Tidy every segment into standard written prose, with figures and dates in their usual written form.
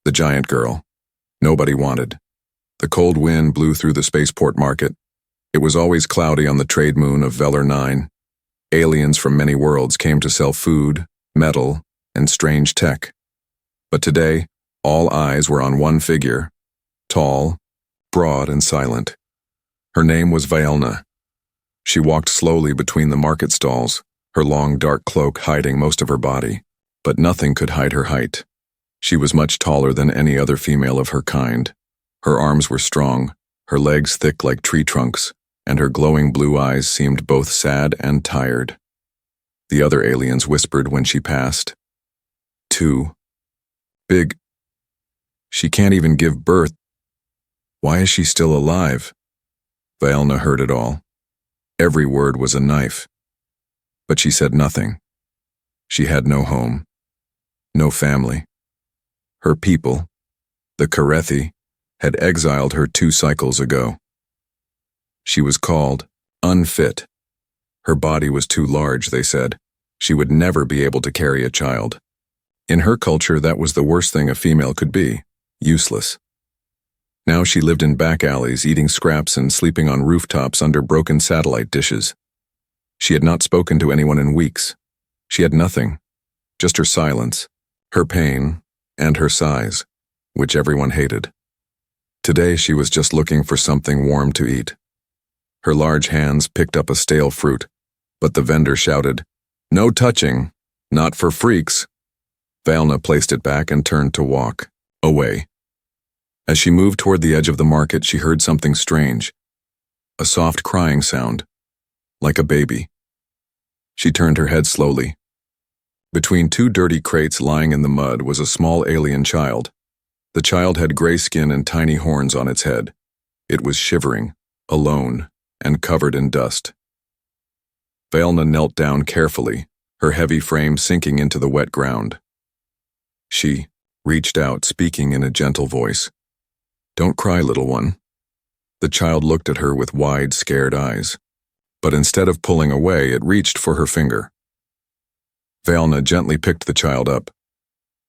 The giant girl. Nobody wanted. The cold wind blew through the spaceport market. It was always cloudy on the trade moon of Velar 9. Aliens from many worlds came to sell food, metal, and strange tech. But today, all eyes were on one figure, tall, broad, and silent. Her name was Vaelna. She walked slowly between the market stalls, her long dark cloak hiding most of her body, but nothing could hide her height. She was much taller than any other female of her kind. Her arms were strong, her legs thick like tree trunks, and her glowing blue eyes seemed both sad and tired. The other aliens whispered when she passed. Too big. She can't even give birth. Why is she still alive? Vaelna heard it all. Every word was a knife. But she said nothing. She had no home, no family. Her people, the Cruelty, had exiled her 2 cycles ago. She was called unfit. Her body was too large, they said. She would never be able to carry a child. In her culture, that was the worst thing a female could be, useless. Now she lived in back alleys, eating scraps and sleeping on rooftops under broken satellite dishes. She had not spoken to anyone in weeks. She had nothing, just her silence, her pain, and her sighs, which everyone hated. Today she was just looking for something warm to eat. Her large hands picked up a stale fruit, but the vendor shouted, "No touching, not for freaks." Vaelna placed it back and turned to walk away. As she moved toward the edge of the market, she heard something strange, a soft crying sound, like a baby. She turned her head slowly. Between 2 dirty crates lying in the mud was a small alien child. The child had gray skin and tiny horns on its head. It was shivering, alone, and covered in dust. Vaelna knelt down carefully, her heavy frame sinking into the wet ground. She reached out, speaking in a gentle voice. "Don't cry, little one." The child looked at her with wide, scared eyes. But instead of pulling away, it reached for her finger. Vaelna gently picked the child up.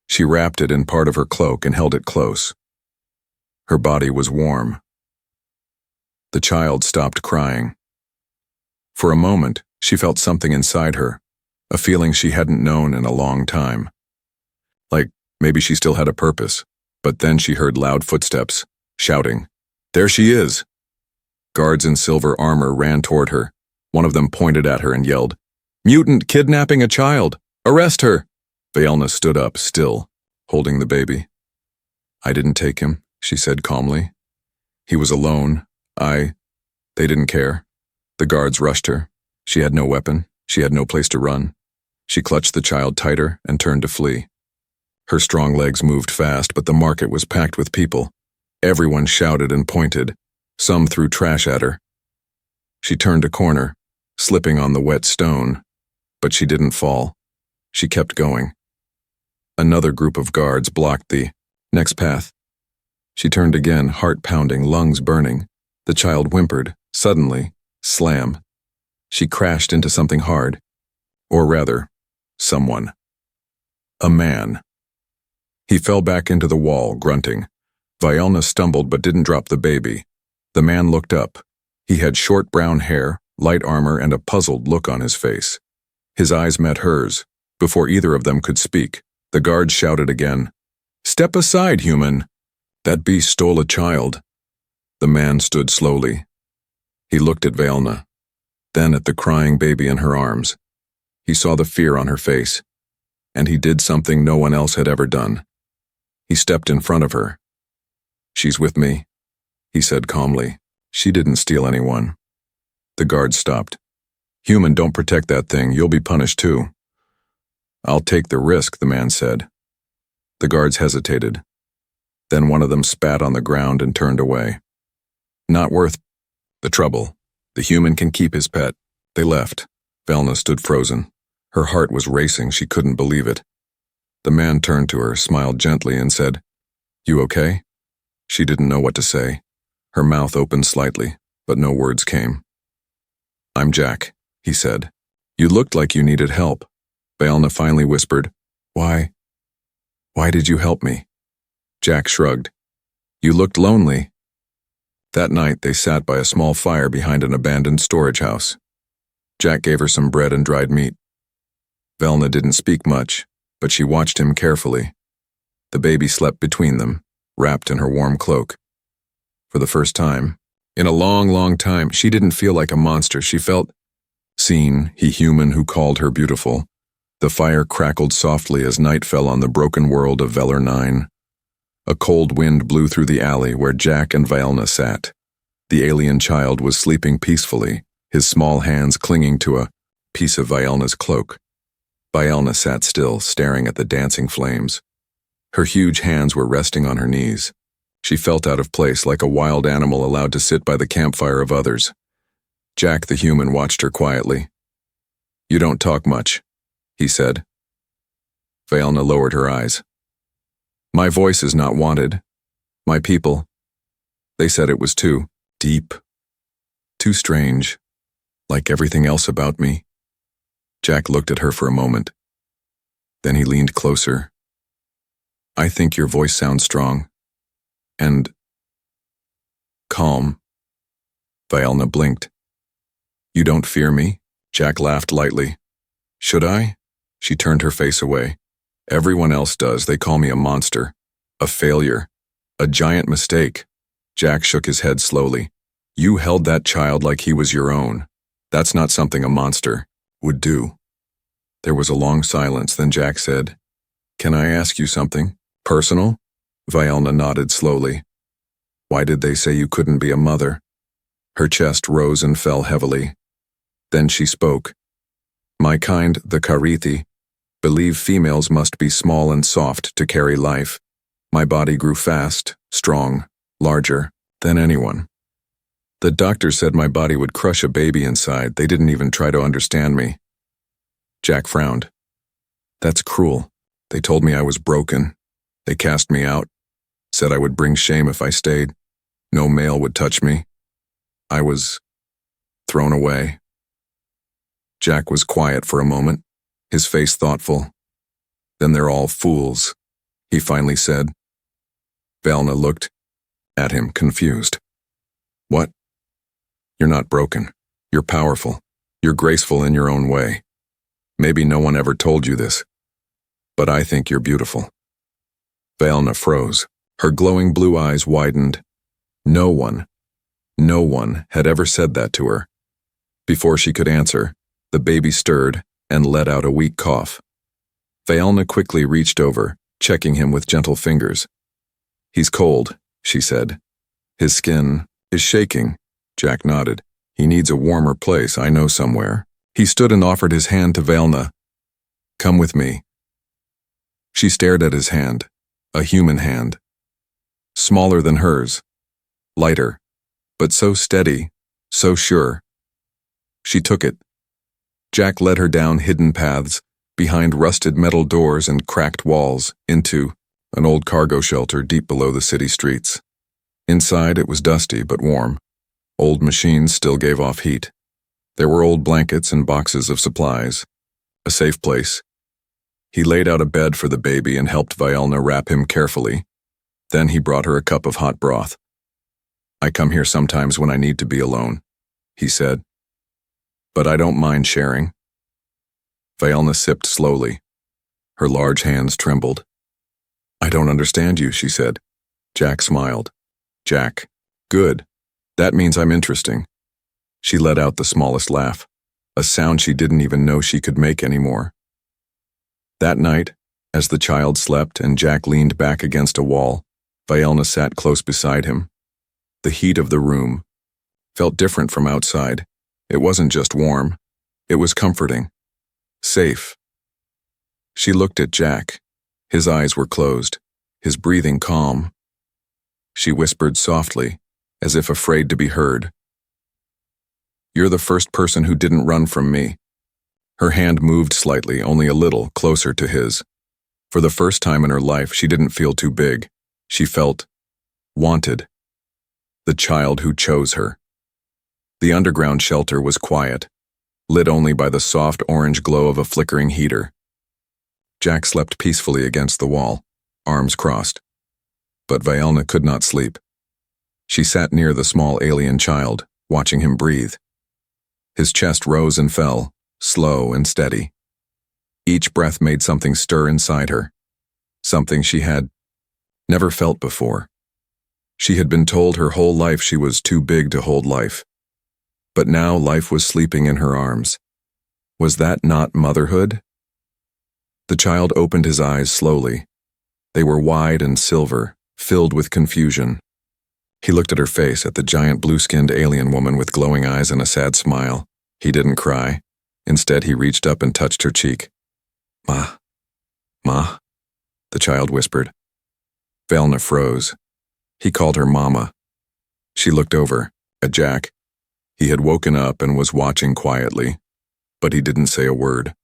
She wrapped it in part of her cloak and held it close. Her body was warm. The child stopped crying. For a moment, she felt something inside her, a feeling she hadn't known in a long time. Like maybe she still had a purpose, but then she heard loud footsteps, shouting, "There she is!" Guards in silver armor ran toward her. One of them pointed at her and yelled, "Mutant kidnapping a child! Arrest her!" Vaelna stood up, still, holding the baby. "I didn't take him," she said calmly. "He was alone. They didn't care." The guards rushed her. She had no weapon. She had no place to run. She clutched the child tighter and turned to flee. Her strong legs moved fast, but the market was packed with people. Everyone shouted and pointed. Some threw trash at her. She turned a corner, slipping on the wet stone, but she didn't fall. She kept going. Another group of guards blocked the next path. She turned again, heart pounding, lungs burning. The child whimpered. Suddenly, slam. She crashed into something hard. Or rather, someone. A man. He fell back into the wall, grunting. Vaelna stumbled but didn't drop the baby. The man looked up. He had short brown hair, light armor, and a puzzled look on his face. His eyes met hers. Before either of them could speak, the guard shouted again, "Step aside, human! That beast stole a child." The man stood slowly. He looked at Vaelna, then at the crying baby in her arms. He saw the fear on her face, and he did something no one else had ever done. He stepped in front of her. "She's with me," he said calmly. "She didn't steal anyone." The guard stopped. "Human, don't protect that thing. You'll be punished too." "I'll take the risk," the man said. The guards hesitated. Then one of them spat on the ground and turned away. "Not worth the trouble. The human can keep his pet." They left. Vaelna stood frozen. Her heart was racing. She couldn't believe it. The man turned to her, smiled gently, and said, "You okay?" She didn't know what to say. Her mouth opened slightly, but no words came. "I'm Jack," he said. "You looked like you needed help." Vaelna finally whispered, Why did you help me?" Jack shrugged. You looked lonely. That night, they sat by a small fire behind an abandoned storage house. Jack gave her some bread and dried meat. Velna didn't speak much, but she watched him carefully. The baby slept between them, wrapped in her warm cloak. For the first time, in a long, long time, she didn't feel like a monster. She felt seen, he human who called her beautiful. The fire crackled softly as night fell on the broken world of Veller 9. A cold wind blew through the alley where Jack and Velna sat. The alien child was sleeping peacefully, his small hands clinging to a piece of Velna's cloak. Velna sat still, staring at the dancing flames. Her huge hands were resting on her knees. She felt out of place, like a wild animal allowed to sit by the campfire of others. Jack the human watched her quietly. You don't talk much, he said. Velna lowered her eyes. My voice is not wanted. My people, they said it was too deep, too strange, like everything else about me. Jack looked at her for a moment. Then he leaned closer. I think your voice sounds strong. And calm. Velna blinked. You don't fear me? Jack laughed lightly. Should I? She turned her face away. Everyone else does. They call me a monster, a failure, a giant mistake. Jack shook his head slowly. You held that child like he was your own. That's not something a monster would do. There was a long silence, then Jack said, Can I ask you something? Personal? Velna nodded slowly. Why did they say you couldn't be a mother? Her chest rose and fell heavily. Then she spoke. My kind, the Cruelty, believe females must be small and soft to carry life. My body grew fast, strong, larger than anyone. The doctor said my body would crush a baby inside. They didn't even try to understand me. Jack frowned. That's cruel. They told me I was broken. They cast me out, said I would bring shame if I stayed. No male would touch me. I was thrown away. Jack was quiet for a moment, his face thoughtful. Then they're all fools, he finally said. Velna looked at him, confused. What? You're not broken. You're powerful. You're graceful in your own way. Maybe no one ever told you this, but I think you're beautiful. Velna froze. Her glowing blue eyes widened. No one had ever said that to her. Before she could answer, the baby stirred and let out a weak cough. Velna quickly reached over, checking him with gentle fingers. He's cold, she said. His skin is shaking. Jack nodded. He needs a warmer place, I know somewhere. He stood and offered his hand to Velna. Come with me. She stared at his hand, a human hand. Smaller than hers, lighter, but so steady, so sure. She took it. Jack led her down hidden paths, behind rusted metal doors and cracked walls, into an old cargo shelter deep below the city streets. Inside it was dusty but warm. Old machines still gave off heat. There were old blankets and boxes of supplies. A safe place. He laid out a bed for the baby and helped Velna wrap him carefully. Then he brought her a cup of hot broth. I come here sometimes when I need to be alone, he said. But I don't mind sharing. Velna sipped slowly. Her large hands trembled. I don't understand you, she said. Jack smiled. Jack, good. That means I'm interesting. She let out the smallest laugh, a sound she didn't even know she could make anymore. That night, as the child slept and Jack leaned back against a wall, Velna sat close beside him. The heat of the room felt different from outside. It wasn't just warm. It was comforting. Safe. She looked at Jack. His eyes were closed, his breathing calm. She whispered softly, as if afraid to be heard. You're the first person who didn't run from me. Her hand moved slightly, only a little, closer to his. For the first time in her life, she didn't feel too big. She felt wanted. The child who chose her. The underground shelter was quiet, lit only by the soft orange glow of a flickering heater. Jack slept peacefully against the wall, arms crossed. But Vaelna could not sleep. She sat near the small alien child, watching him breathe. His chest rose and fell, slow and steady. Each breath made something stir inside her, something she had never felt before. She had been told her whole life she was too big to hold life. But now life was sleeping in her arms. Was that not motherhood? The child opened his eyes slowly. They were wide and silver, filled with confusion. He looked at her face, at the giant blue-skinned alien woman with glowing eyes and a sad smile. He didn't cry. Instead, he reached up and touched her cheek. Ma, Ma, the child whispered. Vaelna froze. He called her Mama. She looked over at Jack. He had woken up and was watching quietly, but he didn't say a word.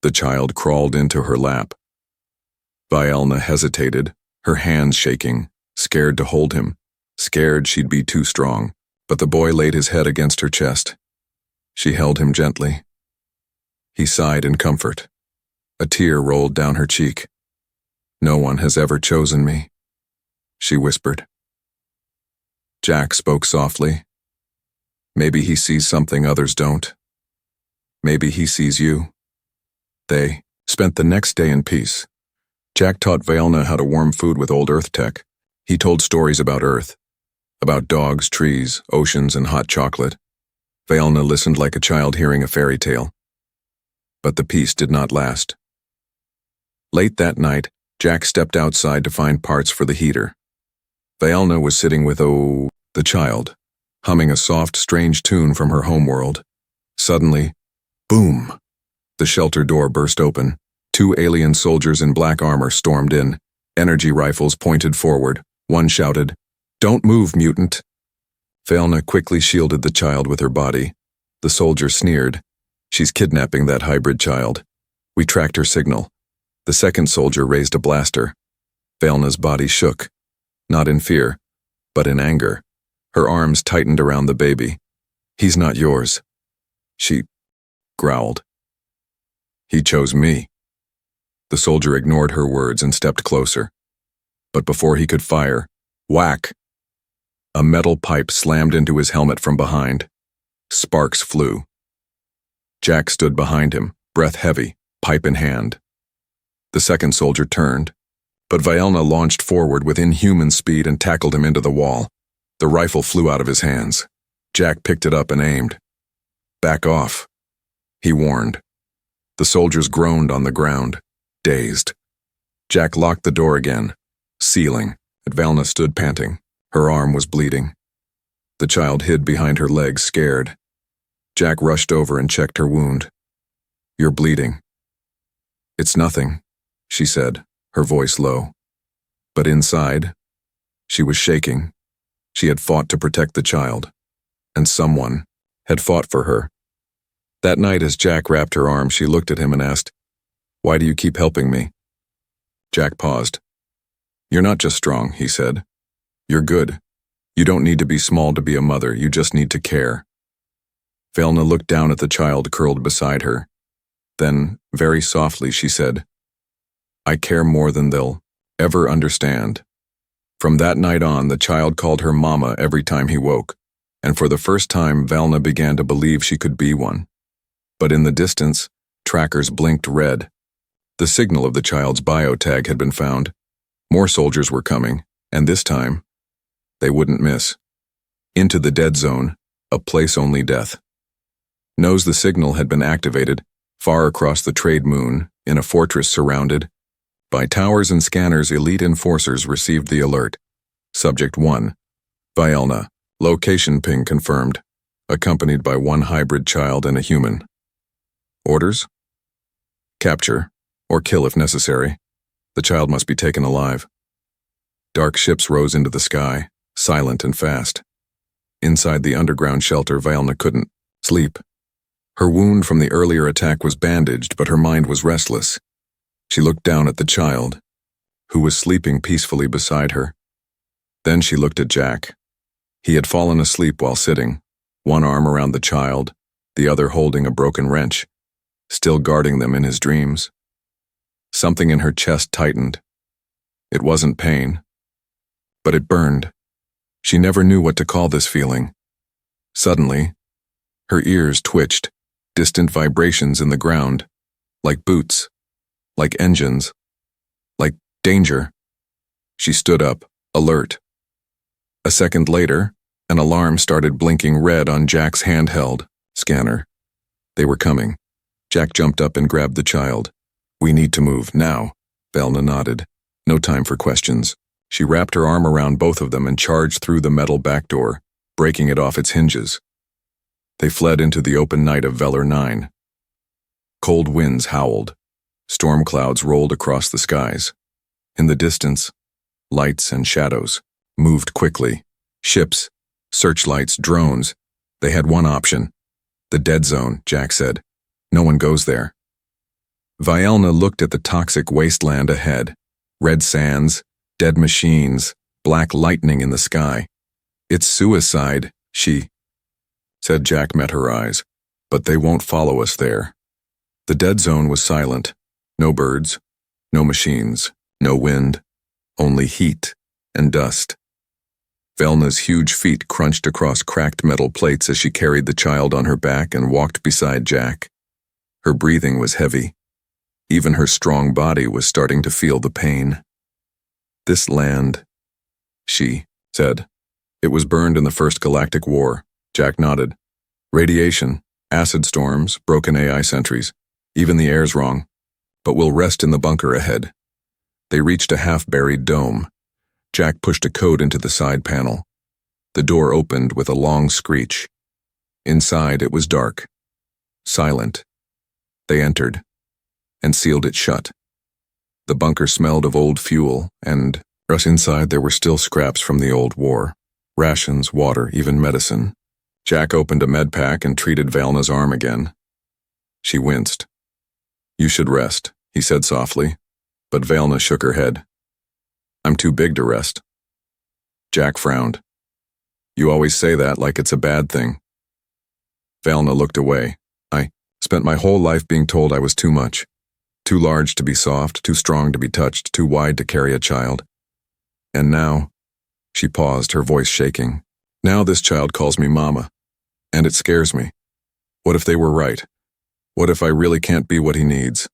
The child crawled into her lap. Vaelna hesitated, her hands shaking, scared to hold him, scared she'd be too strong, but the boy laid his head against her chest. She held him gently. He sighed in comfort. A tear rolled down her cheek. No one has ever chosen me, she whispered. Jack spoke softly. Maybe he sees something others don't. Maybe he sees you. They spent the next day in peace. Jack taught Vaelna how to warm food with old Earth tech. He told stories about Earth, about dogs, trees, oceans, and hot chocolate. Vaelna listened like a child hearing a fairy tale. But the peace did not last. Late that night, Jack stepped outside to find parts for the heater. Vaelna was sitting with, the child, humming a soft, strange tune from her homeworld. Suddenly, boom! The shelter door burst open. 2 alien soldiers in black armor stormed in, energy rifles pointed forward. One shouted, "Don't move, mutant!" Vaelna quickly shielded the child with her body. The soldier sneered. "She's kidnapping that hybrid child. We tracked her signal." The second soldier raised a blaster. Vaelna's body shook, not in fear, but in anger. Her arms tightened around the baby. "He's not yours," she growled. "He chose me." The soldier ignored her words and stepped closer. But before he could fire, whack! A metal pipe slammed into his helmet from behind. Sparks flew. Jack stood behind him, breath heavy, pipe in hand. The second soldier turned, but Vaelna launched forward with inhuman speed and tackled him into the wall. The rifle flew out of his hands. Jack picked it up and aimed. "Back off," he warned. The soldiers groaned on the ground, dazed. Jack locked the door again, sealing, and Vaelna stood panting. Her arm was bleeding. The child hid behind her legs, scared. Jack rushed over and checked her wound. "You're bleeding." "It's nothing," she said, her voice low. But inside, she was shaking. She had fought to protect the child, and someone had fought for her. That night, as Jack wrapped her arm, she looked at him and asked, "Why do you keep helping me?" Jack paused. "You're not just strong," he said. "You're good. You don't need to be small to be a mother, you just need to care." Vaelna looked down at the child curled beside her. Then, very softly, she said, "I care more than they'll ever understand." From that night on, the child called her Mama every time he woke, and for the first time, Vaelna began to believe she could be one. But in the distance, trackers blinked red. The signal of the child's biotag had been found. More soldiers were coming, and this time, they wouldn't miss. Into the dead zone, a place only death. Knows the signal had been activated, far across the trade moon, in a fortress surrounded by towers and scanners. Elite enforcers received the alert. Subject 1, Vaelna, location ping confirmed, accompanied by 1 hybrid child and a human. Orders? Capture, or kill if necessary. The child must be taken alive. Dark ships rose into the sky, silent and fast. Inside the underground shelter, Vaelna couldn't sleep. Her wound from the earlier attack was bandaged, but her mind was restless. She looked down at the child, who was sleeping peacefully beside her. Then she looked at Jack. He had fallen asleep while sitting, one arm around the child, the other holding a broken wrench, still guarding them in his dreams. Something in her chest tightened. It wasn't pain, but it burned. She never knew what to call this feeling. Suddenly, her ears twitched, distant vibrations in the ground, like boots, like engines, like danger. She stood up, alert. A second later, an alarm started blinking red on Jack's handheld scanner. They were coming. Jack jumped up and grabbed the child. "We need to move, now," Velna nodded. No time for questions. She wrapped her arm around both of them and charged through the metal back door, breaking it off its hinges. They fled into the open night of Veller 9. Cold winds howled. Storm clouds rolled across the skies. In the distance, lights and shadows moved quickly. Ships, searchlights, drones. They had one option. The dead zone, Jack said. No one goes there. Vielna looked at the toxic wasteland ahead. Red sands, dead machines, black lightning in the sky. "It's suicide," she said. Jack met her eyes. "But they won't follow us there." The dead zone was silent. No birds, no machines, no wind, only heat and dust. Velna's huge feet crunched across cracked metal plates as she carried the child on her back and walked beside Jack. Her breathing was heavy. Even her strong body was starting to feel the pain. "This land," she said. "It was burned in the First Galactic War." Jack nodded. "Radiation, acid storms, broken AI sentries. Even the air's wrong. But we'll rest in the bunker ahead." They reached a half-buried dome. Jack pushed a code into the side panel. The door opened with a long screech. Inside, it was dark, silent. They entered and sealed it shut. The bunker smelled of old fuel, and inside there were still scraps from the old war. Rations, water, even medicine. Jack opened a med pack and treated Velna's arm again. She winced. "You should rest," he said softly, but Velna shook her head. "I'm too big to rest." Jack frowned. "You always say that like it's a bad thing." Velna looked away. "I spent my whole life being told I was too much. Too large to be soft, too strong to be touched, too wide to carry a child. And now," she paused, her voice shaking, "now this child calls me mama. And it scares me. What if they were right? What if I really can't be what he needs?"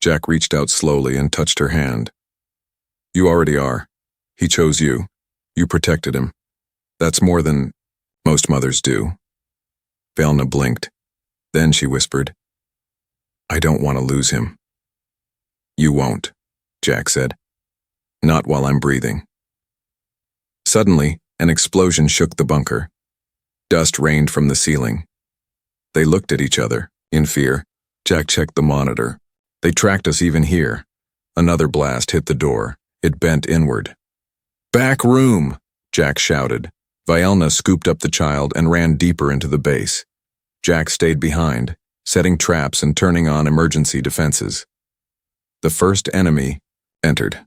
Jack reached out slowly and touched her hand. "You already are. He chose you. You protected him. That's more than most mothers do." Velna blinked. Then she whispered, "I don't want to lose him." "You won't," Jack said. "Not while I'm breathing." Suddenly, an explosion shook the bunker. Dust rained from the ceiling. They looked at each other, in fear. Jack checked the monitor. "They tracked us even here." Another blast hit the door. It bent inward. "Back room!" Jack shouted. Vielna scooped up the child and ran deeper into the base. Jack stayed behind, setting traps and turning on emergency defenses. The first enemy entered.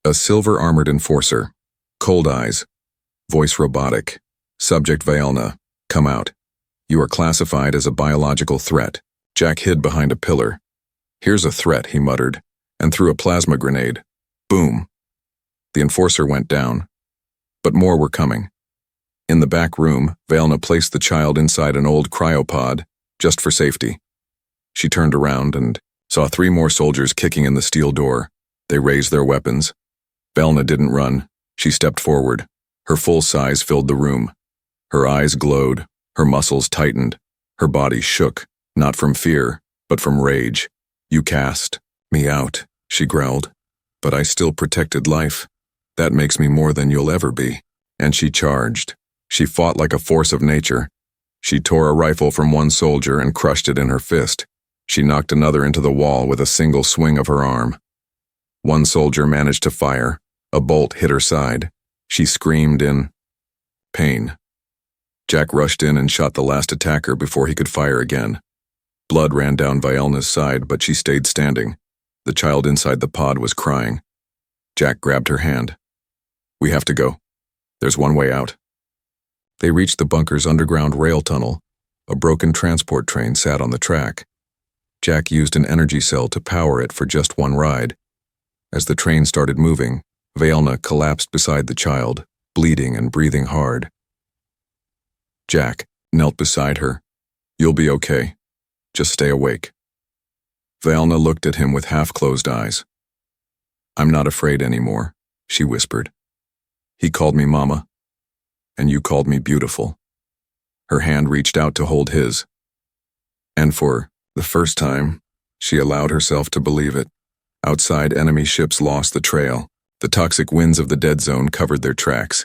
A silver-armored enforcer. Cold eyes. Voice robotic. Subject Vielna. "Come out. You are classified as a biological threat." Jack hid behind a pillar. "Here's a threat," he muttered, and threw a plasma grenade. Boom. The enforcer went down. But more were coming. In the back room, Vielna placed the child inside an old cryopod, just for safety. She turned around and saw 3 more soldiers kicking in the steel door. They raised their weapons. Vielna didn't run. She stepped forward. Her full size filled the room. Her eyes glowed. Her muscles tightened. Her body shook, not from fear, but from rage. "You cast me out," she growled. "But I still protected life. That makes me more than you'll ever be." And she charged. She fought like a force of nature. She tore a rifle from one soldier and crushed it in her fist. She knocked another into the wall with a single swing of her arm. One soldier managed to fire. A bolt hit her side. She screamed in pain. Jack rushed in and shot the last attacker before he could fire again. Blood ran down Vielna's side, but she stayed standing. The child inside the pod was crying. Jack grabbed her hand. "We have to go. There's one way out." They reached the bunker's underground rail tunnel. A broken transport train sat on the track. Jack used an energy cell to power it for just one ride. As the train started moving, Vaelna collapsed beside the child, bleeding and breathing hard. Jack knelt beside her. "You'll be okay. Just stay awake." Vaelna looked at him with half-closed eyes. "I'm not afraid anymore," she whispered. "He called me Mama, and you called me beautiful." Her hand reached out to hold his. And for the first time, she allowed herself to believe it. Outside, enemy ships lost the trail. The toxic winds of the dead zone covered their tracks.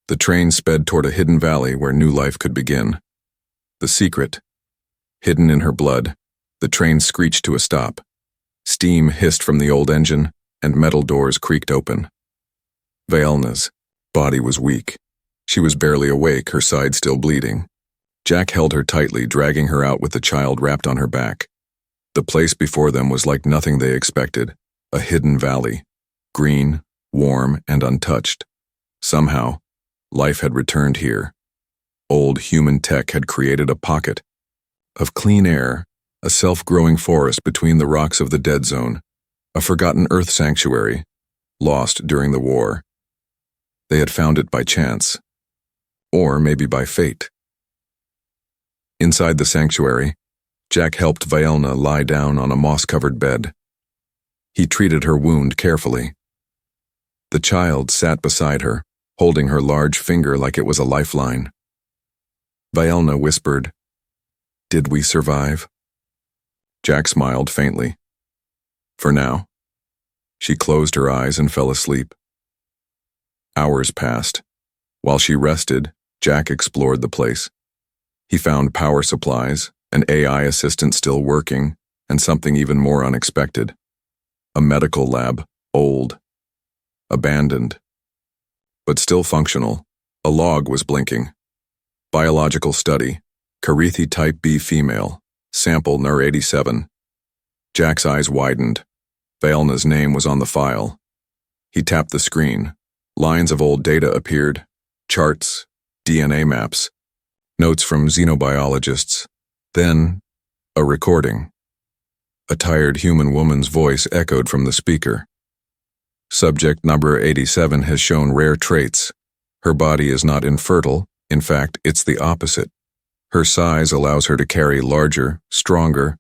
The train sped toward a hidden valley where new life could begin. The secret, hidden in her blood, the train screeched to a stop. Steam hissed from the old engine, and metal doors creaked open. Vaelna's body was weak. She was barely awake, her side still bleeding. Jack held her tightly, dragging her out with the child wrapped on her back. The place before them was like nothing they expected, a hidden valley, green, warm, and untouched. Somehow, life had returned here. Old human tech had created a pocket of clean air, a self-growing forest between the rocks of the dead zone, a forgotten earth sanctuary, lost during the war. They had found it by chance, or maybe by fate. Inside the sanctuary, Jack helped Vaelna lie down on a moss-covered bed. He treated her wound carefully. The child sat beside her, holding her large finger like it was a lifeline. Vaelna whispered, "Did we survive?" Jack smiled faintly. "For now." She closed her eyes and fell asleep. Hours passed. While she rested, Jack explored the place. He found power supplies, an AI assistant still working, and something even more unexpected. A medical lab, old, abandoned, but still functional. A log was blinking. Biological study, Cruelty type B female, sample NUR87. Jack's eyes widened. Vaelna's name was on the file. He tapped the screen. Lines of old data appeared, charts, DNA maps, notes from xenobiologists. Then, a recording. A tired human woman's voice echoed from the speaker. Subject number 87 has shown rare traits. Her body is not infertile. In fact, it's the opposite. Her size allows her to carry larger, stronger,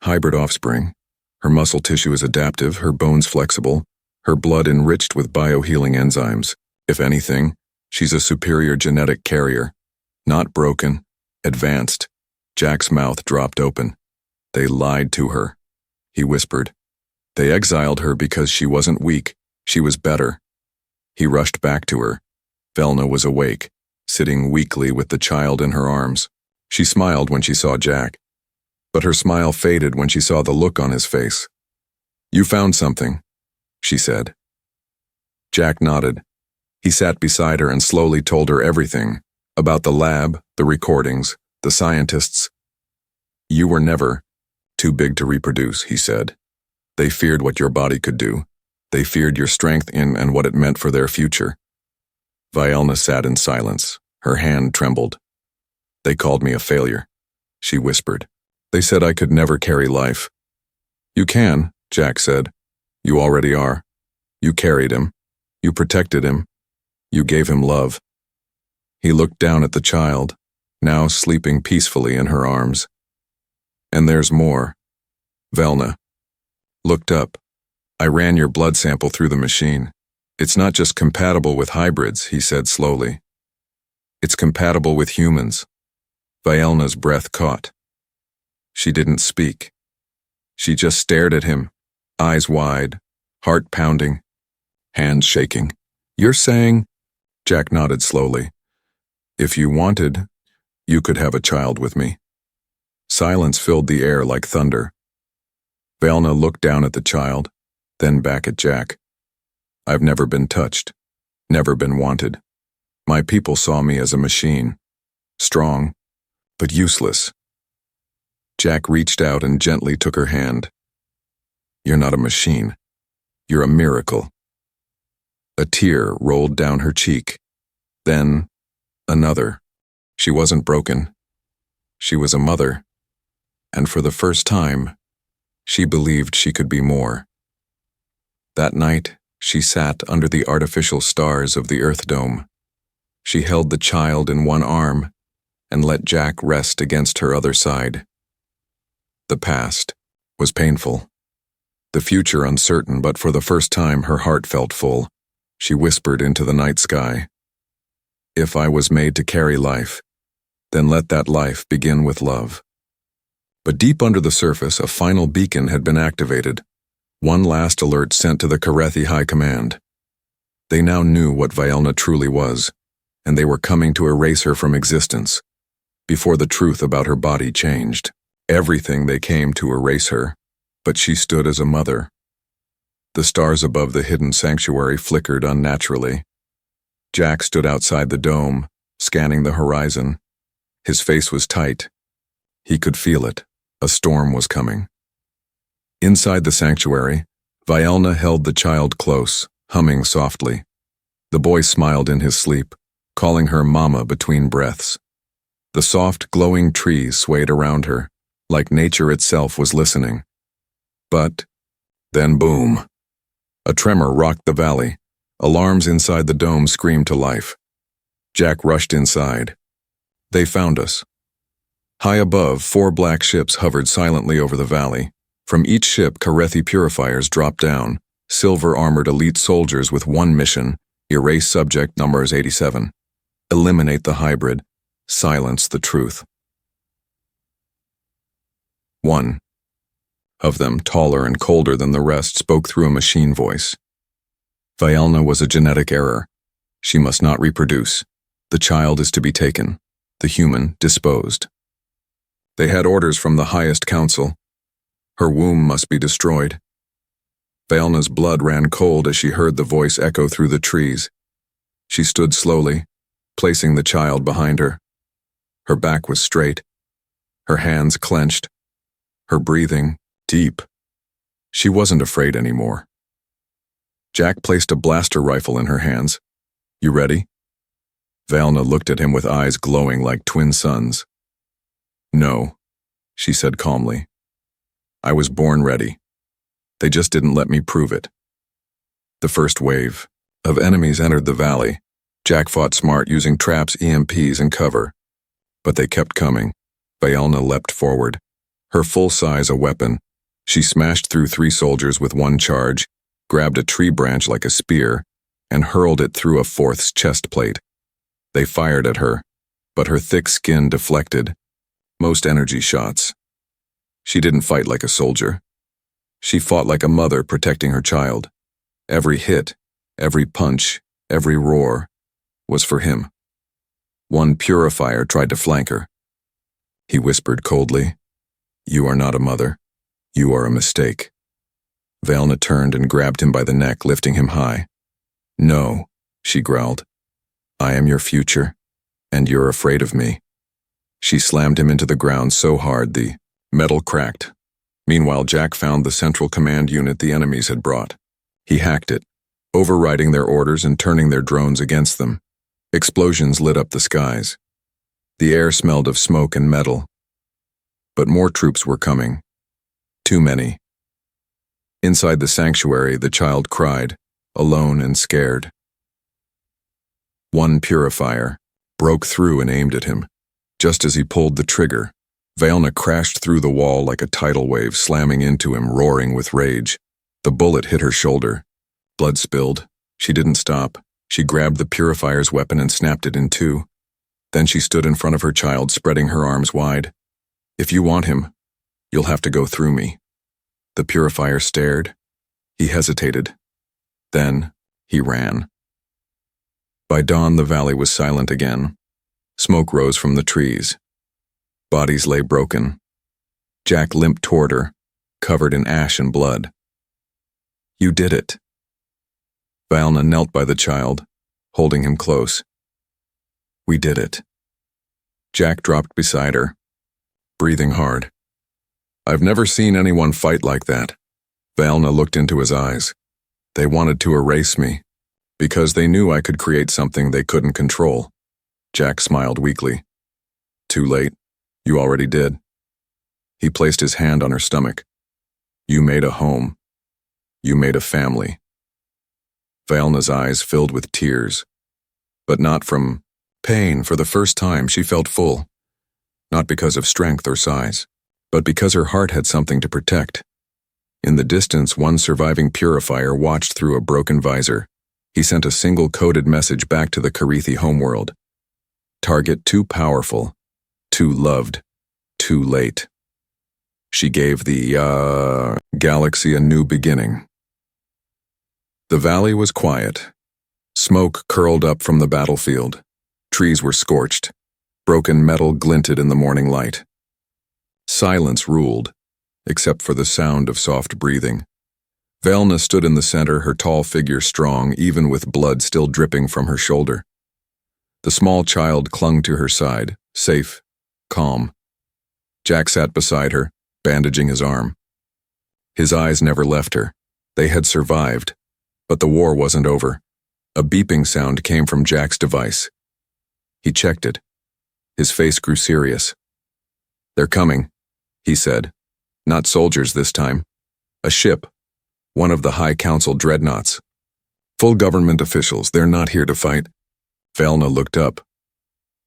hybrid offspring. Her muscle tissue is adaptive, her bones flexible, her blood enriched with biohealing enzymes. If anything, she's a superior genetic carrier. Not broken, advanced. Jack's mouth dropped open. "They lied to her," he whispered. "They exiled her because she wasn't weak, she was better." He rushed back to her. Vaelna was awake, sitting weakly with the child in her arms. She smiled when she saw Jack, but her smile faded when she saw the look on his face. "You found something," she said. Jack nodded. He sat beside her and slowly told her everything, about the lab, the recordings, the scientists. "You were never too big to reproduce," he said. "They feared what your body could do. They feared your strength and what it meant for their future." Vaelna sat in silence. Her hand trembled. "They called me a failure," she whispered. "They said I could never carry life." "You can," Jack said. "You already are. You carried him. You protected him. You gave him love." He looked down at the child, now sleeping peacefully in her arms. "And there's more." Vaelna looked up. "I ran your blood sample through the machine. It's not just compatible with hybrids," he said slowly. "It's compatible with humans." Vaelna's breath caught. She didn't speak. She just stared at him, eyes wide, heart pounding, hands shaking. "You're saying?" Jack nodded slowly. "If you wanted, you could have a child with me." Silence filled the air like thunder. Vaelna looked down at the child, then back at Jack. "I've never been touched, never been wanted. My people saw me as a machine, strong, but useless." Jack reached out and gently took her hand. "You're not a machine. You're a miracle." A tear rolled down her cheek. Then, another. She wasn't broken. She was a mother. And for the first time, she believed she could be more. That night, She sat under the artificial stars of the Earth Dome. She held the child in one arm and let Jack rest against her other side. The past was painful. The future uncertain, but for the first time her heart felt full. She whispered into the night sky, "If I was made to carry life, then let that life begin with love." But deep under the surface, a final beacon had been activated, one last alert sent to the Cruelty High Command. They now knew what Vaelna truly was, and they were coming to erase her from existence, before the truth about her body changed. Everything they came to erase her, but she stood as a mother. The stars above the hidden sanctuary flickered unnaturally. Jack stood outside the dome, scanning the horizon. His face was tight. He could feel it. A storm was coming. Inside the sanctuary, Vaelna held the child close, humming softly. The boy smiled in his sleep, calling her Mama between breaths. The soft, glowing trees swayed around her, like nature itself was listening. But then boom! A tremor rocked the valley. Alarms inside the dome screamed to life. Jack rushed inside. They found us. High above, 4 black ships hovered silently over the valley. From each ship, Cruelty purifiers dropped down, silver-armored elite soldiers with one mission: erase subject numbers 87. Eliminate the hybrid. Silence the truth. One of them, taller and colder than the rest, spoke through a machine voice. Vaelna was a genetic error. She must not reproduce. The child is to be taken. The human disposed. They had orders from the highest council. Her womb must be destroyed. Vaelna's blood ran cold as she heard the voice echo through the trees. She stood slowly, placing the child behind her. Her back was straight, her hands clenched, her breathing deep. She wasn't afraid anymore. Jack placed a blaster rifle in her hands. "You ready?" Vaelna looked at him with eyes glowing like twin suns. "No," she said calmly. "I was born ready. They just didn't let me prove it." The first wave of enemies entered the valley. Jack fought smart, using traps, EMPs, and cover. But they kept coming. Vaelna leapt forward, her full size a weapon. She smashed through 3 soldiers with one charge, grabbed a tree branch like a spear, and hurled it through a 4th's chest plate. They fired at her, but her thick skin deflected most energy shots. She didn't fight like a soldier. She fought like a mother protecting her child. Every hit, every punch, every roar was for him. One purifier tried to flank her. He whispered coldly, "You are not a mother. You are a mistake." Vaelna turned and grabbed him by the neck, lifting him high. "No," she growled. "I am your future, and you're afraid of me." She slammed him into the ground so hard the metal cracked. Meanwhile, Jack found the central command unit the enemies had brought. He hacked it, overriding their orders and turning their drones against them. Explosions lit up the skies. The air smelled of smoke and metal. But more troops were coming. Too many. Inside the sanctuary, the child cried, alone and scared. One purifier broke through and aimed at him. Just as he pulled the trigger, Vaelna crashed through the wall like a tidal wave, slamming into him, roaring with rage. The bullet hit her shoulder. Blood spilled. She didn't stop. She grabbed the purifier's weapon and snapped it in 2. Then she stood in front of her child, spreading her arms wide. "If you want him, you'll have to go through me." The purifier stared. He hesitated. Then he ran. By dawn, the valley was silent again. Smoke rose from the trees. Bodies lay broken. Jack limped toward her, covered in ash and blood. "You did it." Vaelna knelt by the child, holding him close. "We did it." Jack dropped beside her, breathing hard. "I've never seen anyone fight like that." Vaelna looked into his eyes. "They wanted to erase me, because they knew I could create something they couldn't control." Jack smiled weakly. "Too late. You already did." He placed his hand on her stomach. "You made a home. You made a family. Vaelna's eyes filled with tears. But not from pain. For the first time, she felt full. Not because of strength or size, but because her heart had something to protect. In the distance, one surviving purifier watched through a broken visor. He sent a single coded message back to the Carithi homeworld. Target too powerful, too loved, too late. She gave the, galaxy a new beginning. The valley was quiet. Smoke curled up from the battlefield. Trees were scorched. Broken metal glinted in the morning light. Silence ruled, except for the sound of soft breathing. Vaelna stood in the center, her tall figure strong, even with blood still dripping from her shoulder. The small child clung to her side, safe, calm. Jack sat beside her, bandaging his arm. His eyes never left her. They had survived, but the war wasn't over. A beeping sound came from Jack's device. He checked it. His face grew serious. "They're coming," he said. "Not soldiers this time. A ship. One of the High Council dreadnoughts. Full government officials. They're not here to fight." Vaelna looked up.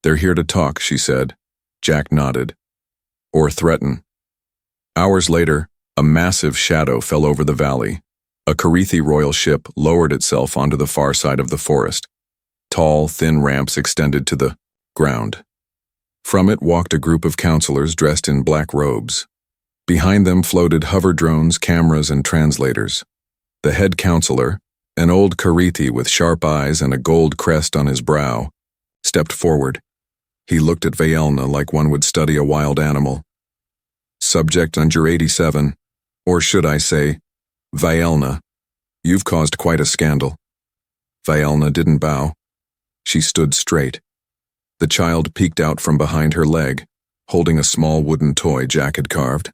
"They're here to talk," she said. Jack nodded. "Or threaten." Hours later, a massive shadow fell over the valley. A Carithi royal ship lowered itself onto the far side of the forest. Tall, thin ramps extended to the ground. From it walked a group of counselors dressed in black robes. Behind them floated hover drones, cameras, and translators. The head counselor, an old Carithi with sharp eyes and a gold crest on his brow, stepped forward. He looked at Vaelna like one would study a wild animal. "Subject under 87, or should I say, Vaelna, you've caused quite a scandal." Vaelna didn't bow. She stood straight. The child peeked out from behind her leg, holding a small wooden toy Jack had carved.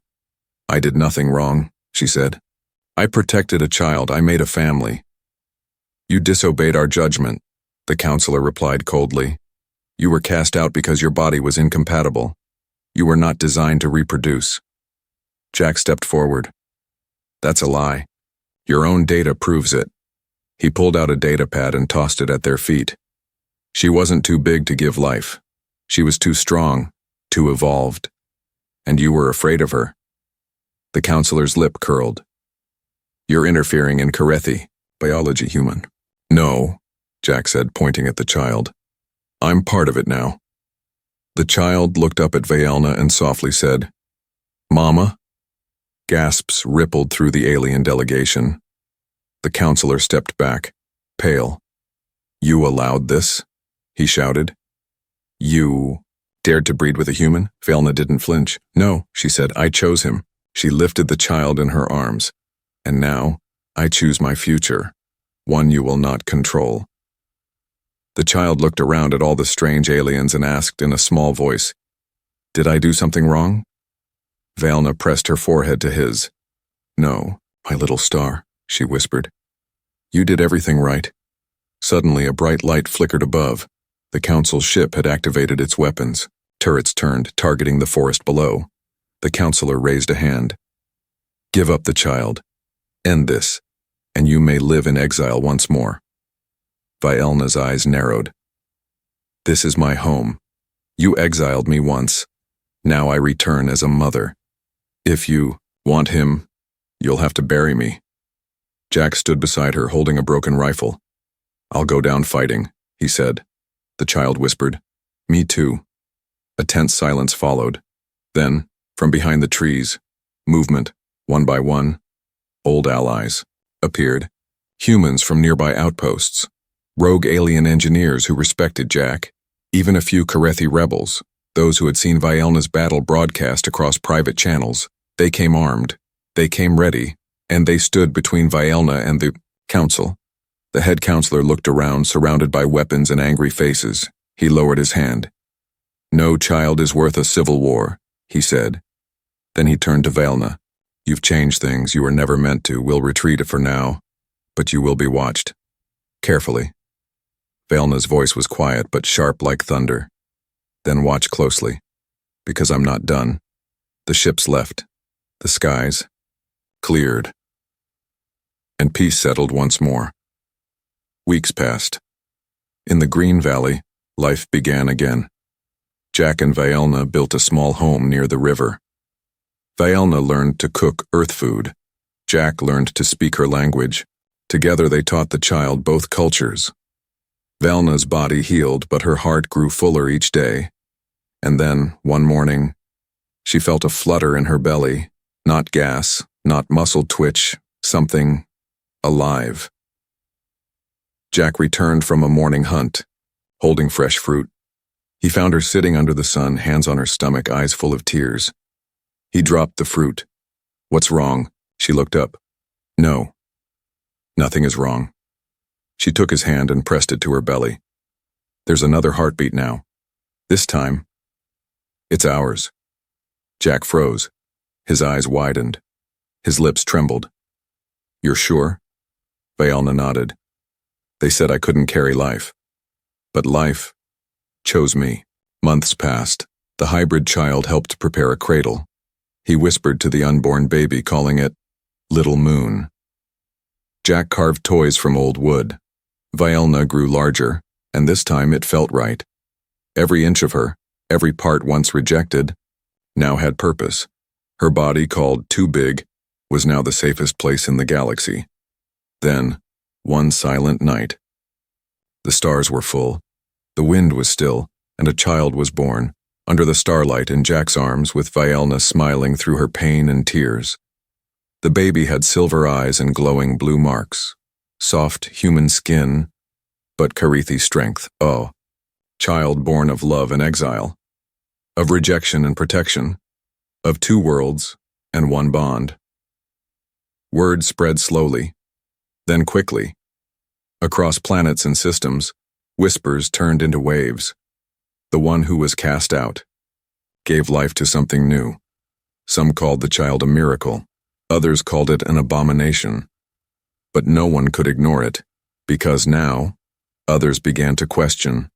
"I did nothing wrong," she said. "I protected a child. I made a family." "You disobeyed our judgment," the counselor replied coldly. "You were cast out because your body was incompatible. You were not designed to reproduce." Jack stepped forward. "That's a lie. Your own data proves it." He pulled out a data pad and tossed it at their feet. "She wasn't too big to give life. She was too strong, too evolved. And you were afraid of her." The counselor's lip curled. "You're interfering in Carithi, biology, human." "No," Jack said, pointing at the child. "I'm part of it now." The child looked up at Vaelna and softly said, "Mama?" Gasps rippled through the alien delegation. The counselor stepped back, pale. "You allowed this?" he shouted. "You dared to breed with a human?" Vaelna didn't flinch. "No," she said, "I chose him." She lifted the child in her arms. "And now, I choose my future, one you will not control." The child looked around at all the strange aliens and asked in a small voice, "Did I do something wrong?" Vaelna pressed her forehead to his. "No, my little star," she whispered. "You did everything right." Suddenly, a bright light flickered above. The council's ship had activated its weapons. Turrets turned, targeting the forest below. The counselor raised a hand. "Give up the child. End this, and you may live in exile once more." Vaelna's eyes narrowed. "This is my home. You exiled me once. Now I return as a mother. If you want him, you'll have to bury me." Jack stood beside her, holding a broken rifle. "I'll go down fighting," he said. The child whispered, "Me too." A tense silence followed. Then, from behind the trees, movement, one by one, old allies, appeared. Humans from nearby outposts, rogue alien engineers who respected Jack, even a few Carithi rebels, those who had seen Vaelna's battle broadcast across private channels. They came armed, they came ready, and they stood between Vaelna and the council. The head counselor looked around, surrounded by weapons and angry faces. He lowered his hand. "No child is worth a civil war," he said. Then he turned to Vaelna. "You've changed things. You were never meant to. We'll retreat for now, but you will be watched. Carefully." Vaelna's voice was quiet but sharp like thunder. "Then watch closely, because I'm not done." The ships left. The skies cleared. And peace settled once more. Weeks passed. In the Green Valley, life began again. Jack and Vaelna built a small home near the river. Vaelna learned to cook earth food. Jack learned to speak her language. Together they taught the child both cultures. Vaelna's body healed, but her heart grew fuller each day. And then, one morning, she felt a flutter in her belly, not gas, not muscle twitch, something alive. Jack returned from a morning hunt, holding fresh fruit. He found her sitting under the sun, hands on her stomach, eyes full of tears. He dropped the fruit. "What's wrong?" She looked up. "No, nothing is wrong." She took his hand and pressed it to her belly. "There's another heartbeat now. This time, it's ours." Jack froze. His eyes widened. His lips trembled. "You're sure?" Vaelna nodded. "They said I couldn't carry life. But life chose me." Months passed. The hybrid child helped prepare a cradle. He whispered to the unborn baby, calling it Little Moon. Jack carved toys from old wood. Vaelna grew larger, and this time it felt right. Every inch of her, every part once rejected, now had purpose. Her body, called Too Big, was now the safest place in the galaxy. Then, one silent night. The stars were full, the wind was still, and a child was born, under the starlight in Jack's arms, with Vaelna smiling through her pain and tears. The baby had silver eyes and glowing blue marks, soft human skin, but Carithi strength. Oh, child born of love and exile, of rejection and protection, of two worlds and one bond. Word spread slowly, then quickly. Across planets and systems, whispers turned into waves. The one who was cast out gave life to something new. Some called the child a miracle. Others called it an abomination. But no one could ignore it, because now, others began to question.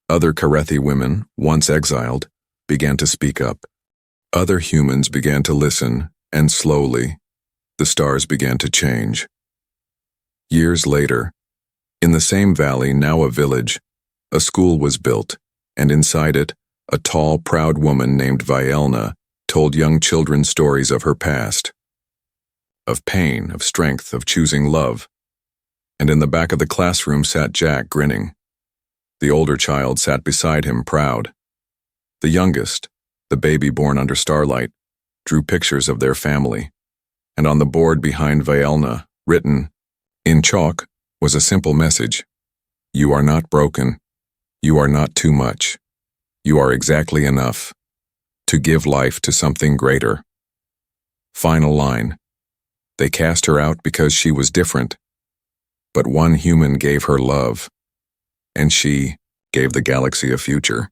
Other Carithi women, once exiled, began to speak up. Other humans began to listen, and slowly, the stars began to change. Years later, in the same valley, now a village, a school was built, and inside it, a tall, proud woman named Vaelna told young children stories of her past. Of pain, of strength, of choosing love. And in the back of the classroom sat Jack, grinning. The older child sat beside him, proud. The youngest, the baby born under starlight, drew pictures of their family. And on the board behind Vaelna, written in chalk, was a simple message. You are not broken. You are not too much. You are exactly enough to give life to something greater. Final line. They cast her out because she was different. But one human gave her love, and she gave the galaxy a future.